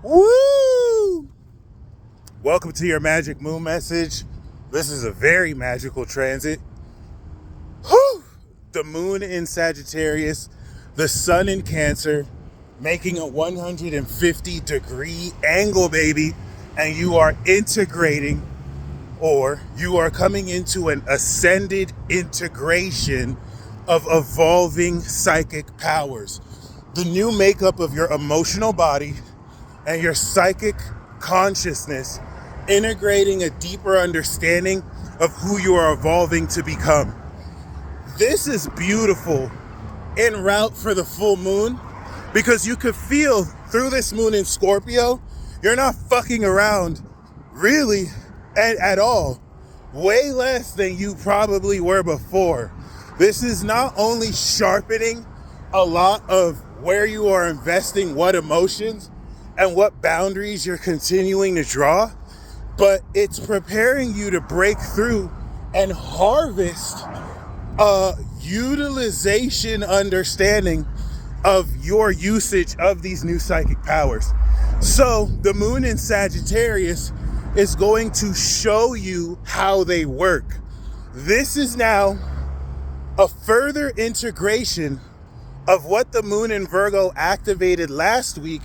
Woo! Welcome to your magic moon message. This is a very magical transit. Whew! The moon in Sagittarius, the sun in Cancer, making a 150-degree angle, baby. And you are integrating, or you are coming into an ascended integration of evolving psychic powers. The new makeup of your emotional body and your psychic consciousness, integrating a deeper understanding of who you are evolving to become. This is beautiful en route for the full moon, because you could feel through this moon in Scorpio, you're not fucking around really at all. Way less than you probably were before. This is not only sharpening a lot of where you are investing what emotions and what boundaries you're continuing to draw, but it's preparing you to break through and harvest a utilization understanding of your usage of these new psychic powers. So the moon in Sagittarius is going to show you how they work. This is now a further integration of what the moon in Virgo activated last week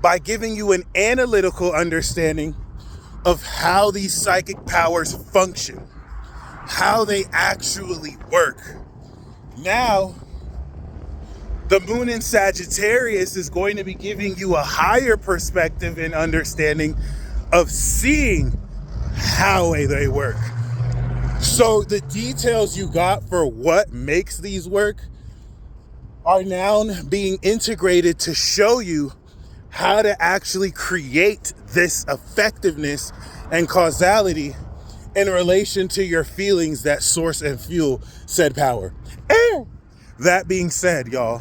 by giving you an analytical understanding of how these psychic powers function, how they actually work. Now, the moon in Sagittarius is going to be giving you a higher perspective and understanding of seeing how they work. So the details you got for what makes these work are now being integrated to show you how to actually create this effectiveness and causality in relation to your feelings that source and fuel said power. And that being said, y'all,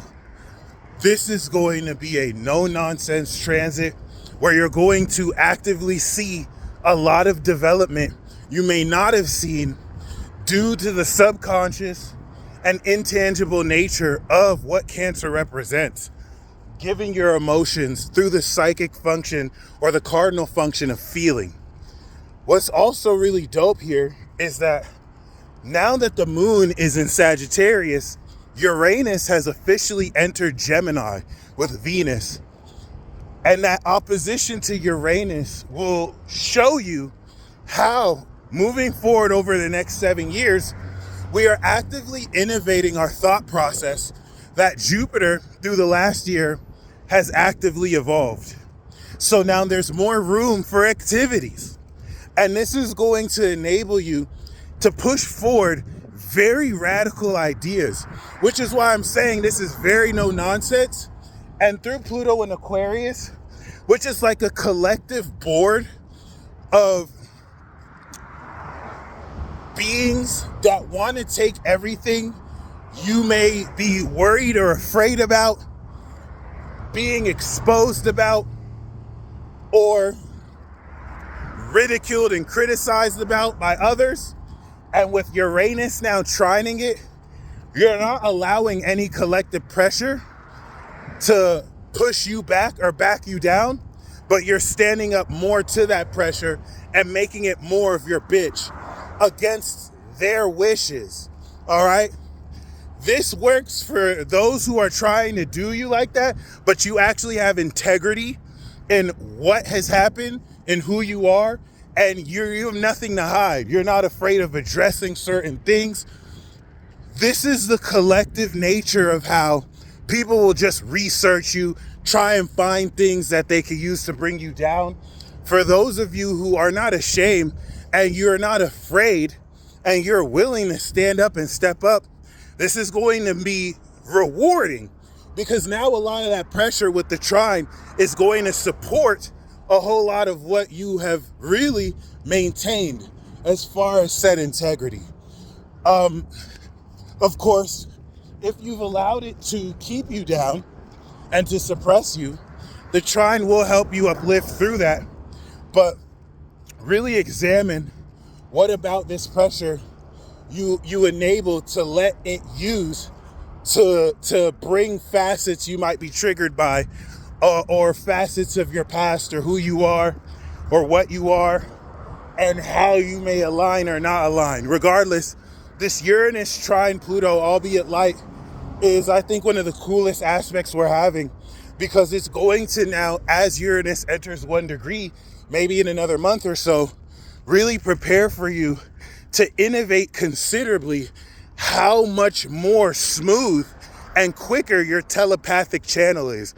this is going to be a no-nonsense transit where you're going to actively see a lot of development you may not have seen due to the subconscious and intangible nature of what Cancer represents, giving your emotions through the psychic function or the cardinal function of feeling. What's also really dope here is that now that the moon is in Sagittarius, Uranus has officially entered Gemini with Venus. And that opposition to Uranus will show you how, moving forward over the next 7 years, we are actively innovating our thought process that Jupiter, through the last year, has actively evolved. So now there's more room for activities. And this is going to enable you to push forward very radical ideas, which is why I'm saying this is very no nonsense. And through Pluto and Aquarius, which is like a collective board of beings that want to take everything you may be worried or afraid about, being exposed about, or ridiculed and criticized about by others. And with Uranus now trining it, you're not allowing any collective pressure to push you back or back you down, but you're standing up more to that pressure and making it more of your bitch against their wishes. All right? This works for those who are trying to do you like that, but you actually have integrity in what has happened and who you are, and you have nothing to hide. You're not afraid of addressing certain things. This is the collective nature of how people will just research you, try and find things that they can use to bring you down. For those of you who are not ashamed and you're not afraid and you're willing to stand up and step up, this is going to be rewarding, because now a lot of that pressure with the trine is going to support a whole lot of what you have really maintained as far as said integrity. Of course, if you've allowed it to keep you down and to suppress you, the trine will help you uplift through that. But really examine what about this pressure you enable to let it use to bring facets you might be triggered by, or facets of your past or who you are or what you are and how you may align or not align. Regardless, this Uranus trine Pluto, albeit light, is I think one of the coolest aspects we're having, because it's going to now, as Uranus enters 1 degree, maybe in another month or so, really prepare for you to innovate considerably how much more smooth and quicker your telepathic channel is.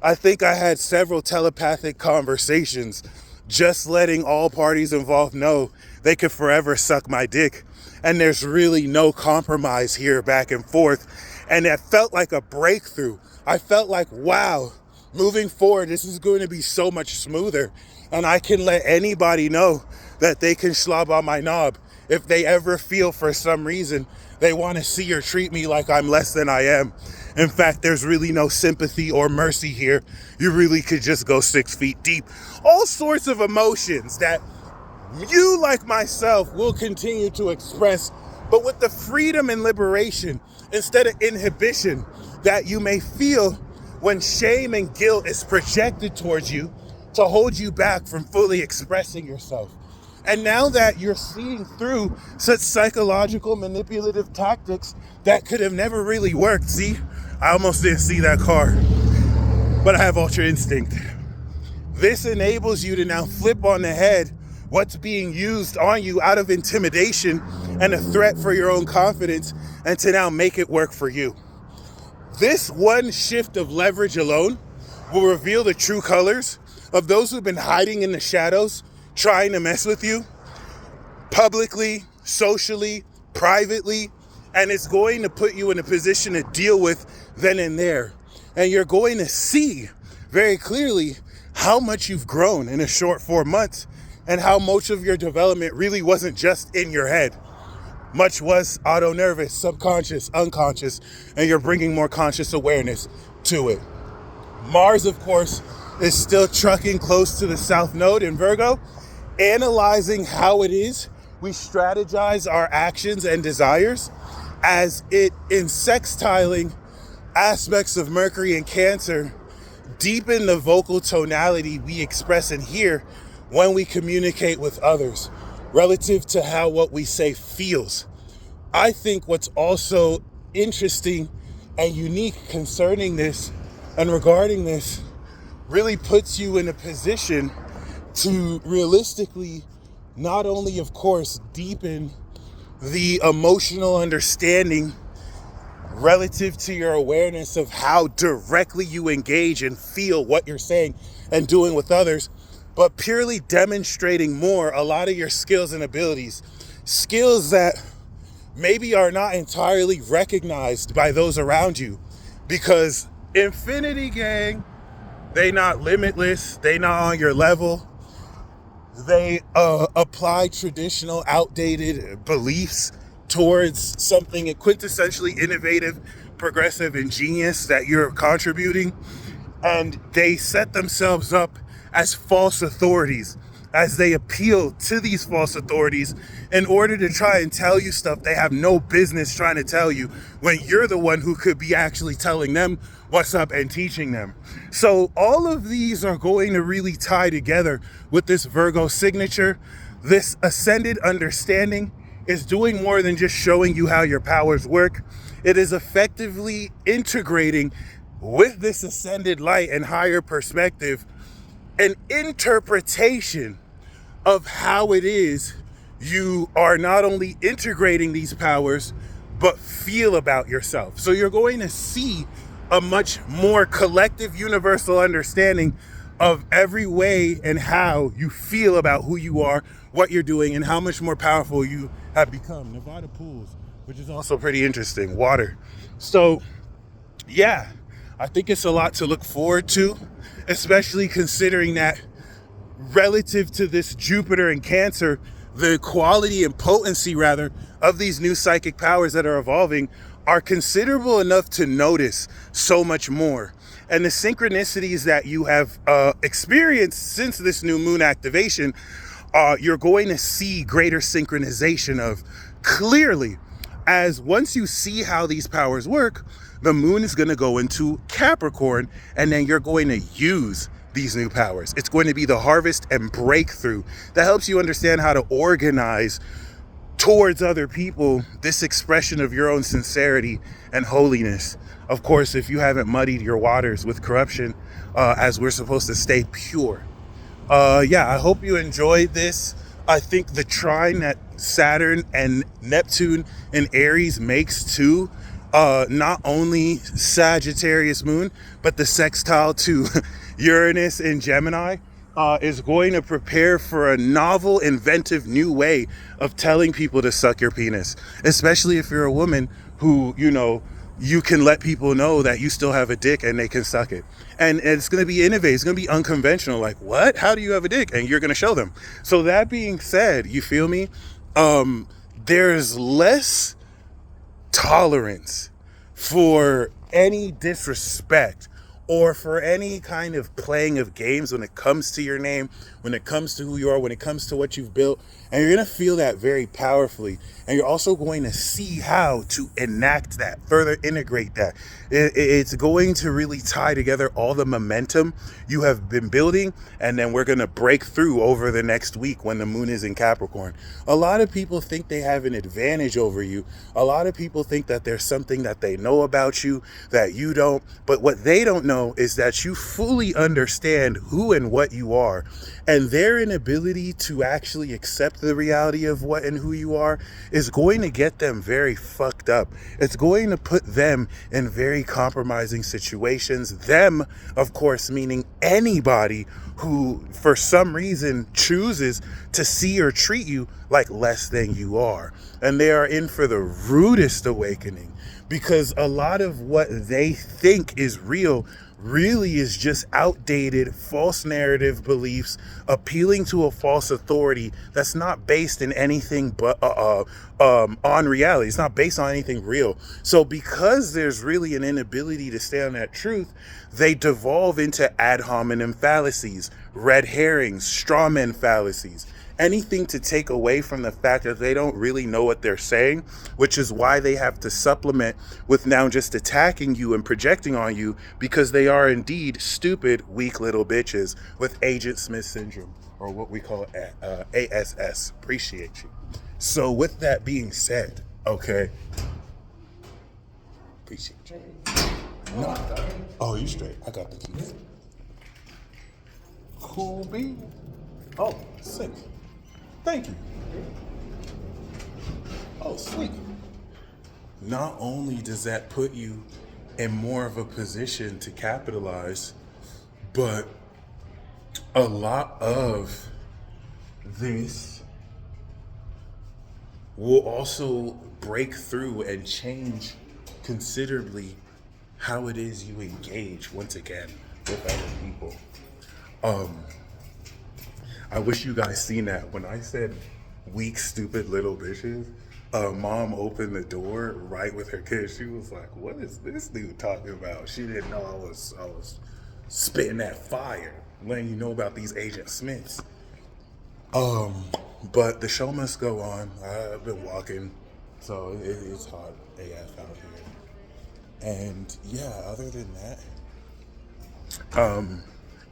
I think I had several telepathic conversations just letting all parties involved know they could forever suck my dick. And there's really no compromise here back and forth. And it felt like a breakthrough. I felt like, wow, moving forward, this is going to be so much smoother. And I can let anybody know that they can slob on my knob if they ever feel for some reason they want to see or treat me like I'm less than I am. In fact, there's really no sympathy or mercy here. You really could just go 6 feet deep. All sorts of emotions that you, like myself, will continue to express, but with the freedom and liberation instead of inhibition that you may feel when shame and guilt is projected towards you to hold you back from fully expressing yourself. And now that you're seeing through such psychological manipulative tactics that could have never really worked. See, I almost didn't see that car, but I have ultra instinct. This enables you to now flip on the head what's being used on you out of intimidation and a threat for your own confidence, and to now make it work for you. This one shift of leverage alone will reveal the true colors of those who've been hiding in the shadows, trying to mess with you publicly, socially, privately, and it's going to put you in a position to deal with then and there. And you're going to see very clearly how much you've grown in a short 4 months, and how much of your development really wasn't just in your head. Much was auto-nervous, subconscious, unconscious, and you're bringing more conscious awareness to it. Mars, of course, is still trucking close to the South Node in Virgo, analyzing how it is we strategize our actions and desires, as it, in sextiling aspects of Mercury and Cancer, deepen the vocal tonality we express and hear when we communicate with others, relative to how what we say feels. I think what's also interesting and unique concerning this and regarding this really puts you in a position to realistically not only, of course, deepen the emotional understanding relative to your awareness of how directly you engage and feel what you're saying and doing with others, but purely demonstrating more a lot of your skills and abilities. Skills that maybe are not entirely recognized by those around you, because Infinity Gang, they not limitless, they not on your level. They apply traditional, outdated beliefs towards something quintessentially innovative, progressive, and genius that you're contributing. And they set themselves up as false authorities, as they appeal to these false authorities in order to try and tell you stuff they have no business trying to tell you, when you're the one who could be actually telling them what's up and teaching them. So all of these are going to really tie together with this Virgo signature. This ascended understanding is doing more than just showing you how your powers work. It is effectively integrating with this ascended light and higher perspective an interpretation of how it is you are not only integrating these powers, but feel about yourself. So you're going to see a much more collective universal understanding of every way and how you feel about who you are, what you're doing, and how much more powerful you have become. Nevada pools, which is also pretty interesting, water. So yeah, I think it's a lot to look forward to, especially considering that relative to this Jupiter and Cancer, the quality and potency, rather, of these new psychic powers that are evolving are considerable enough to notice so much more. And the synchronicities that you have experienced since this new moon activation, you're going to see greater synchronization of clearly, as once you see how these powers work, the moon is going to go into Capricorn, and then you're going to use these new powers. It's going to be the harvest and breakthrough that helps you understand how to organize towards other people this expression of your own sincerity and holiness. Of course, if you haven't muddied your waters with corruption, as we're supposed to stay pure. Yeah, I hope you enjoyed this. I think the trine that Saturn and Neptune and Aries makes to not only Sagittarius moon, but the sextile to Uranus in Gemini is going to prepare for a novel, inventive new way of telling people to suck your penis, especially if you're a woman who, you know, you can let people know that you still have a dick and they can suck it. And it's going to be innovative. It's going to be unconventional. Like, what? How do you have a dick? And you're going to show them. So that being said, you feel me? There's less tolerance for any disrespect or for any kind of playing of games when it comes to your name, when it comes to who you are, when it comes to what you've built. And you're going to feel that very powerfully. And you're also going to see how to enact that, further integrate that. It's going to really tie together all the momentum you have been building. And then we're going to break through over the next week when the moon is in Capricorn. A lot of people think they have an advantage over you. A lot of people think that there's something that they know about you that you don't. But what they don't know is that you fully understand who and what you are. And their inability to actually accept the reality of what and who you are is going to get them very fucked up. It's going to put them in very compromising situations. Them, of course, meaning anybody who for some reason chooses to see or treat you like less than you are. And they are in for the rudest awakening, because a lot of what they think is real really is just outdated, false narrative beliefs appealing to a false authority that's not based in anything but on reality. It's not based on anything real. So because there's really an inability to stay on that truth, they devolve into ad hominem fallacies, red herrings, straw man fallacies. Anything to take away from the fact that they don't really know what they're saying, which is why they have to supplement with now just attacking you and projecting on you, because they are indeed stupid, weak little bitches with Agent Smith syndrome, or what we call ASS. Appreciate you. So with that being said, okay. Appreciate you. No. Oh, you straight. I got the keys. Cool bean. Oh, sick. Thank you. Oh, sweet. Not only does that put you in more of a position to capitalize, but a lot of this will also break through and change considerably how it is you engage once again with other people. I wish you guys seen that. When I said weak, stupid little bitches, mom opened the door right with her kid. She was like, what is this dude talking about? She didn't know I was spitting that fire, letting you know about these Agent Smiths. But the show must go on. I've been walking, so it's hot AF out here. And yeah, other than that,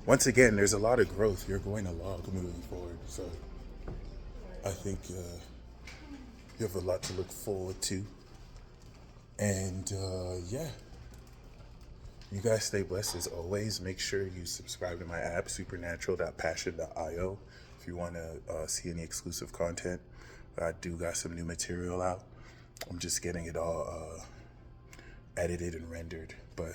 once again, there's a lot of growth you're going to log moving forward. So I think you have a lot to look forward to. And yeah, you guys stay blessed as always. Make sure you subscribe to my app, supernatural.passion.io, if you want to see any exclusive content. I do got some new material out. I'm just getting it all edited and rendered. But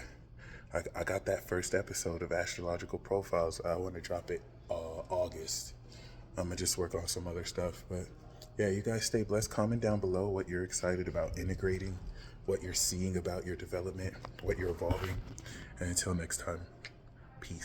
I got that first episode of Astrological Profiles. I want to drop it August. I'm going to just work on some other stuff. But yeah, you guys stay blessed. Comment down below what you're excited about integrating, what you're seeing about your development, what you're evolving. And until next time, peace.